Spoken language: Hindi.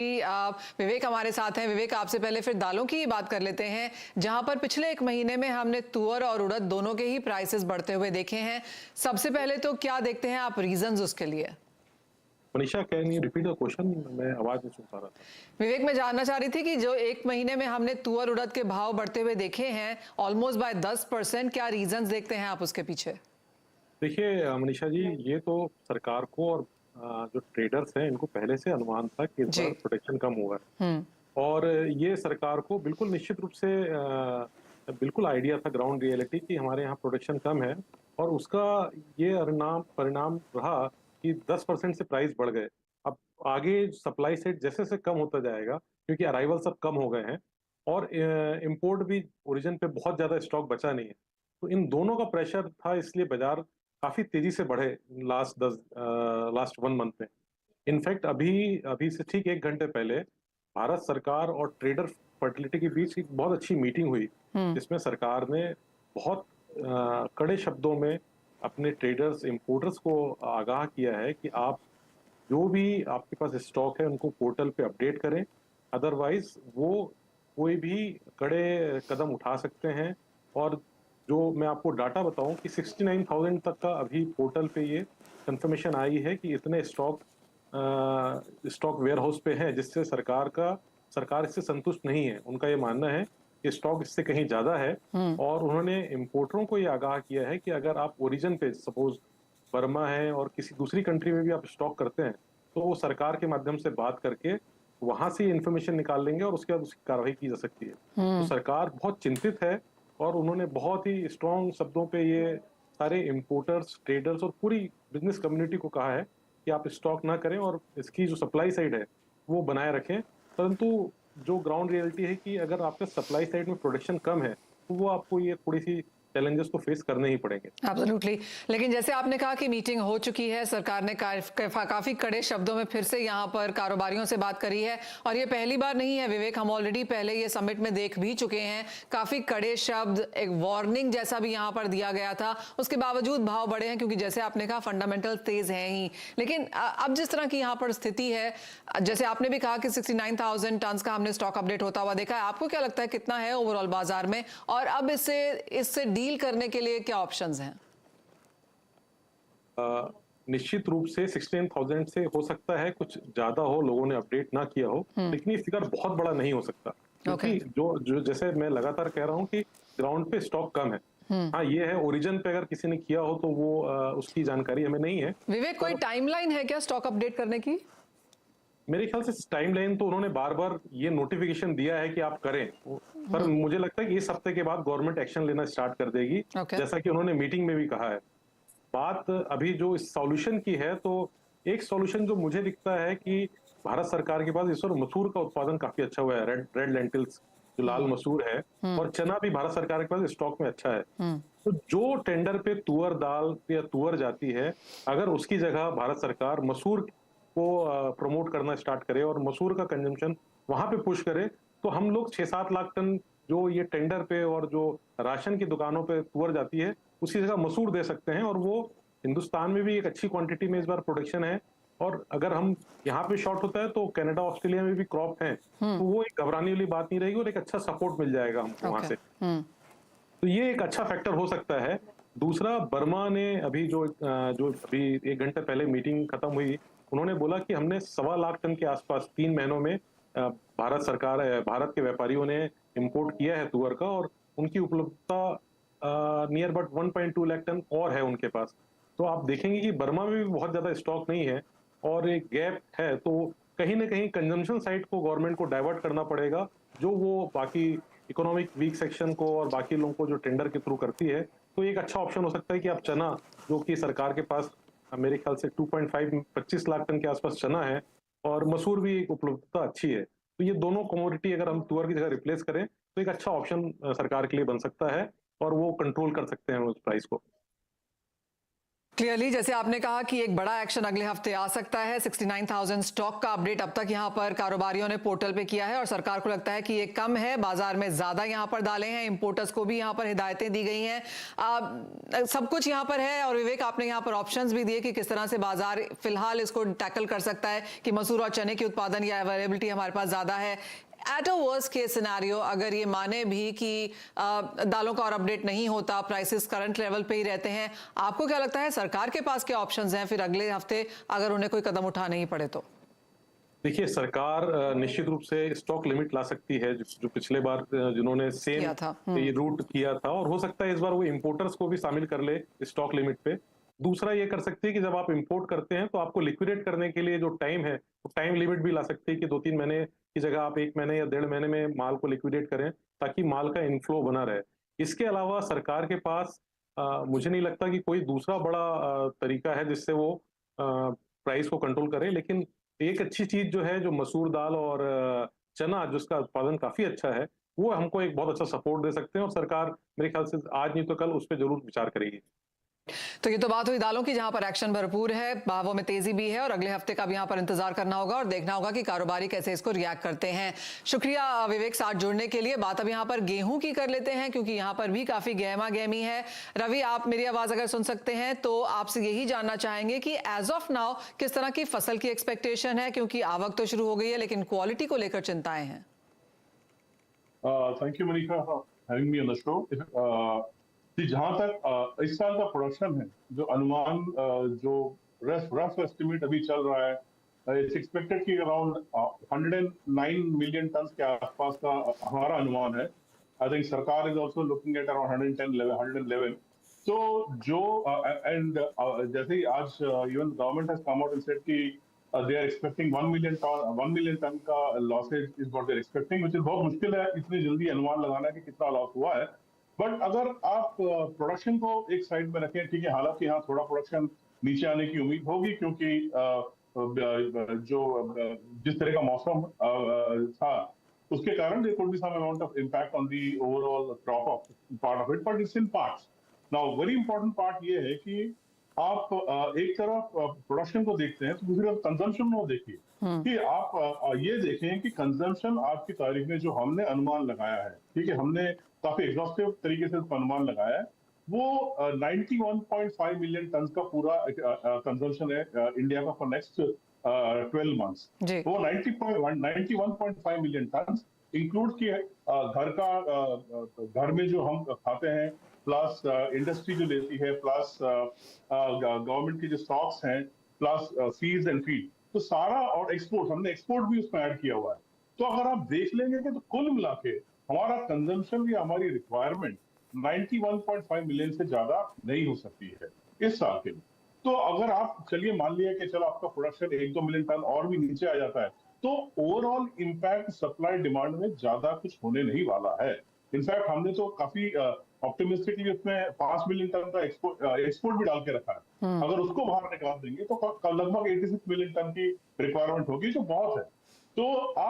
विवेक हमारे साथ हैं। विवेक, आपसे पहले फिर दालों की ही बात कर लेते हैं, जहां पर पिछले एक महीने में हमने तुअर और उड़द दोनों के ही प्राइसेस बढ़ते हुए देखे हैं। सबसे पहले तो क्या देखते हैं आप रीजंस उसके लिए? Manisha, can you repeat the question? मैं आवाज नहीं सुन पा रहा था। विवेक, मैं जानना चाह रही थी कि जो एक महीने में हमने तुअर उड़द के भाव बढ़ते हुए देखे हैं ऑलमोस्ट बाय 10%, क्या रीजंस देखते हैं आप उसके पीछे? देखिए मनीषा जी, ये तो सरकार को और जो ट्रेडर्स हैं इनको पहले से अनुमान था कि इस जी। बार प्रोटेक्शन कम होगा। हम्म। और ये सरकार को बिल्कुल निश्चित रूप से बिल्कुल आइडिया था, ग्राउंड रियलिटी, कि हमारे यहाँ प्रोडक्शन कम है। और उसका ये परिणाम परिणाम रहा कि 10% से प्राइस बढ़ गए। अब आगे सप्लाई साइड जैसे जैसे कम होता जाएगा, क्योंकि अराइवल सब कम हो गए हैं और इंपोर्ट भी ओरिजिन पे बहुत ज्यादा स्टॉक बचा नहीं है, तो इन दोनों का प्रेशर था, इसलिए बाजार काफी तेजी से बढ़े लास्ट 1 मंथ में। इनफैक्ट अभी अभी से ठीक 1 घंटे पहले भारत सरकार और ट्रेडर फर्टिलिटी के बीच एक बहुत अच्छी मीटिंग हुई, हम्म। जिसमें सरकार ने बहुत कड़े शब्दों में अपने ट्रेडर्स इंपोर्टर्स को आगाह किया है कि आप जो भी आपके पास स्टॉक है उनको पोर्टल पे अपडेट करें। अदरवाइज वो कोई भी कड़े कदम उठा सकते हैं। और जो मैं आपको डाटा बताऊं कि 69,000 तक का अभी पोर्टल पे ये कंफर्मेशन आई है कि इतने स्टॉक वेयर हाउस पे है, जिससे सरकार इससे संतुष्ट नहीं है। उनका ये मानना है कि स्टॉक इससे कहीं ज्यादा है। हम्म। और उन्होंने इंपोर्टरों को ये आगाह किया है कि अगर आप ओरिजिन पे सपोज बर्मा है और किसी दूसरी कंट्री में भी आप स्टॉक करते हैं, तो वो सरकार के माध्यम से बात करके वहां से इंफॉर्मेशन निकाल लेंगे और उसके बाद उसकी कार्रवाई की जा सकती है। तो हम्म। सरकार बहुत चिंतित है और उन्होंने बहुत ही स्ट्रॉन्ग शब्दों पे ये सारे इंपोर्टर्स, ट्रेडर्स और पूरी बिजनेस कम्युनिटी को कहा है कि आप स्टॉक ना करें और इसकी जो सप्लाई साइड है वो बनाए रखें। परंतु जो ग्राउंड रियलिटी है कि अगर आपके सप्लाई साइड में प्रोडक्शन कम है, तो वो आपको ये थोड़ी सी चैलेंजेस को फेस करने ही पड़ेंगे। एब्सोल्युटली। लेकिन जैसे आपने कहा कि मीटिंग हो चुकी है, सरकार ने काफी कड़े शब्दों में फिर से यहाँ पर कारोबारियों से बात करी है, और ये पहली बार नहीं है विवेक, हम ऑलरेडी पहले ये समिट में देख भी चुके हैं। काफी कड़े शब्द, एक वार्निंग जैसा भी यहाँ पर दिया गया था, उसके बावजूद भाव बढ़े हैं, क्योंकि जैसे आपने कहा फंडामेंटल तेज है ही। लेकिन अब जिस तरह की यहाँ पर स्थिति है, जैसे आपने भी कहा कि 69,000 टन का हमने स्टॉक अपडेट होता हुआ देखा है, आपको क्या लगता है कितना है ओवरऑल बाजार में, और अब इससे डील करने के लिए क्या ऑप्शंस हैं? निश्चित रूप से 16,000 से हो सकता है कुछ ज्यादा हो, लोगों ने अपडेट ना किया हो, लेकिन ये फिगर बहुत बड़ा नहीं हो सकता, ओके। क्योंकि जो जो जैसे मैं लगातार कह रहा हूँ कि ग्राउंड पे स्टॉक कम है। हाँ, ये है ओरिजिन पे अगर किसी ने किया हो तो वो उसकी जानकारी हमें नहीं है। विवेक, कोई पर टाइमलाइन है क्या स्टॉक अपडेट करने की? मेरे ख्याल से टाइमलाइन तो उन्होंने बार बार ये नोटिफिकेशन दिया है कि आप करें, पर मुझे लगता है कि इस हफ्ते के बाद गवर्नमेंट एक्शन लेना स्टार्ट कर देगी, ओके। जैसा कि उन्होंने मीटिंग में भी कहा है। बात अभी जो इस सॉल्यूशन की है, तो एक सॉल्यूशन जो मुझे दिखता है कि भारत सरकार के पास इस बार मसूर का उत्पादन काफी अच्छा हुआ है, रेड रेड लेंटिल्स, जो लाल मसूर है, और चना भी भारत सरकार के पास स्टॉक में अच्छा है। तो जो टेंडर पे तुअर दाल या तुअर जाती है, अगर उसकी जगह भारत सरकार मसूर को प्रमोट करना स्टार्ट करे और मसूर का कंजम्पशन वहां पे पुश करे, तो हम लोग 6-7 लाख टन जो ये टेंडर पे और जो राशन की दुकानों पे तुअर जाती है, उसी जगह मसूर दे सकते हैं। और वो हिंदुस्तान में भी एक अच्छी क्वांटिटी में इस बार प्रोडक्शन है। और अगर हम यहाँ पे शॉर्ट होता है तो कनाडा, ऑस्ट्रेलिया में भी क्रॉप है, तो वो एक घबराने वाली बात नहीं रहेगी और एक अच्छा सपोर्ट मिल जाएगा हमको वहां ओके। से। तो ये एक अच्छा फैक्टर हो सकता है। दूसरा, बर्मा ने अभी जो अभी 1 घंटे पहले मीटिंग खत्म हुई, उन्होंने बोला कि हमने 1.25 लाख टन के आसपास 3 महीनों में भारत के व्यापारियों ने इंपोर्ट किया है तुअर का, और उनकी उपलब्धता नियर अबाउट 1.2 लाख टन और है उनके पास। तो आप देखेंगे कि बर्मा में भी बहुत ज्यादा स्टॉक नहीं है और एक गैप है, तो कहीं ना कहीं कंजम्पशन साइड को गवर्नमेंट को डाइवर्ट करना पड़ेगा, जो वो बाकी इकोनॉमिक वीक सेक्शन को और बाकी लोगों को जो टेंडर के थ्रू करती है। तो एक अच्छा ऑप्शन हो सकता है कि आप चना, जो कि सरकार के पास मेरे ख्याल से 25 लाख टन के आसपास चना है, और मसूर भी एक उपलब्धता अच्छी है, तो ये दोनों कमोडिटी अगर हम तुअर की जगह रिप्लेस करें, तो एक अच्छा ऑप्शन सरकार के लिए बन सकता है और वो कंट्रोल कर सकते हैं उस प्राइस को। क्लियरली जैसे आपने कहा कि एक बड़ा एक्शन अगले हफ्ते आ सकता है। 69,000 स्टॉक का अपडेट अब तक यहां पर कारोबारियों ने पोर्टल पे किया है और सरकार को लगता है कि ये कम है, बाजार में ज्यादा यहां पर डाले हैं। इंपोर्टर्स को भी यहां पर हिदायतें दी गई हैं। सब कुछ यहां पर है और विवेक आपने यहां पर ऑप्शंस भी दिए कि किस तरह से बाजार फिलहाल इसको टैकल कर सकता है कि मसूर और चने की उत्पादन या अवेलेबिलिटी हमारे पास ज्यादा है। At a worst case scenario अगर ये माने भी कि दालों का और अपडेट नहीं होता, प्राइसेस करंट लेवल पे ही रहते हैं, आपको क्या लगता है सरकार के पास क्या ऑप्शंस हैं फिर अगले हफ्ते अगर उन्हें कोई कदम उठाना ही पड़े तो? देखिए, सरकार निश्चित रूप से स्टॉक लिमिट ला सकती है, जो पिछले बार जिन्होंने सेम किया था। ये रूट किया था, और हो सकता है इस बार वो इंपोर्टर्स को भी शामिल कर ले स्टॉक लिमिट पे। दूसरा ये कर सकती है कि जब आप इंपोर्ट करते हैं तो आपको लिक्विडेट करने के लिए जो टाइम है, वो टाइम लिमिट भी ला सकती है कि 2-3 महीने की जगह आप 1 महीने या 1.5 महीने में माल को लिक्विडेट करें, ताकि माल का इनफ्लो बना रहे। इसके अलावा सरकार के पास मुझे नहीं लगता कि कोई दूसरा बड़ा तरीका है जिससे वो प्राइस को कंट्रोल करे। लेकिन एक अच्छी चीज जो है, जो मसूर दाल और चना जिसका उत्पादन काफी अच्छा है, वो हमको एक बहुत अच्छा सपोर्ट दे सकते हैं, और सरकार मेरे ख्याल से आज नहीं तो कल उस पर जरूर विचार करेगी। तो ये तो बात हुई दालों की, जहां पर एक्शन भरपूर है, भावों में तेजी भी है और अगले हफ्ते का भी यहां पर इंतजार करना होगा और देखना होगा कि कारोबारी कैसे इसको रिएक्ट करते हैं। शुक्रिया विवेक साथ जुड़ने के लिए। बात अब यहां पर गेहूं की कर लेते हैं क्योंकि यहां पर भी काफी गहमा गहमी है। रवि, आप मेरी आवाज अगर सुन सकते हैं तो आपसे यही जानना चाहेंगे कि एज ऑफ नाउ किस तरह की फसल की एक्सपेक्टेशन है, क्योंकि आवक तो शुरू हो गई है लेकिन क्वालिटी को लेकर चिंताएं हैं। Thank you Manisha having me on the show. जहां तक इस साल का प्रोडक्शन है, जो अनुमान जो रफ एस्टिमेट अभी चल रहा है, इट्स एक्सपेक्टेड कि अराउंड 109 मिलियन टन के आसपास का हमारा अनुमान है। आई थिंक सरकार is also looking at around 111। तो जो एंड जैसे ही आज even government has come out and said कि they are expecting 1 million ton का losses is what they are expecting, which is बहुत मुश्किल है इतनी जल्दी अनुमान लगाना कि कितना लॉस हुआ है। बट अगर आप प्रोडक्शन को एक साइड में रखें, ठीक है, हालांकि हाँ थोड़ा प्रोडक्शन नीचे आने की उम्मीद होगी, क्योंकि जो जिस तरह का मौसम था उसके कारण there could be some amount of impact on the overall crop of part of it, but it's in parts. Now very important part ये है कि आप एक तरफ प्रोडक्शन को देखते हैं तो दूसरी तरफ कंजम्पशन को देखिए कि आप ये देखें कि कंजम्पशन आज की तारीख में जो हमने अनुमान लगाया है, ठीक है, हमने काफी एग्जॉस्टिव तरीके से अनुमान लगाया है, वो 91.5 मिलियन टन का पूरा कंजम्पशन है इंडिया का फॉर नेक्स्ट 12 मंथ्स। वो 91.5 मिलियन टन इंक्लूड किए घर में जो हम खाते हैं, प्लस इंडस्ट्री जो लेती है, प्लस गवर्नमेंट के जो स्टॉक्स हैं, प्लस सीड्स एंड फीड, तो सारा, और एक्सपोर्ट, हमने एक्सपोर्ट भी उसमें ऐड किया हुआ है। तो अगर आप देख लेंगे कि तो कुल मिला के हमारा कंजम्पशन या हमारी रिक्वायरमेंट 91.5 मिलियन से ज्यादा नहीं हो सकती है इस साल के लिए। तो अगर आप चलिए मान लिया कि चलो आपका प्रोडक्शन 1-2 मिलियन टन और भी नीचे आ जाता है, तो ओवरऑल इम्पैक्ट सप्लाई डिमांड में ज्यादा कुछ होने नहीं वाला है। इनफैक्ट हमने तो काफी ऑप्टिमिस्टिकली उसमें 5 मिलियन टन का एक्सपोर्ट भी डाल के रखा है। अगर उसको बाहर निकाल देंगे तो लगभग 86 मिलियन टन की रिक्वायरमेंट होगी, जो बहुत है। तो आप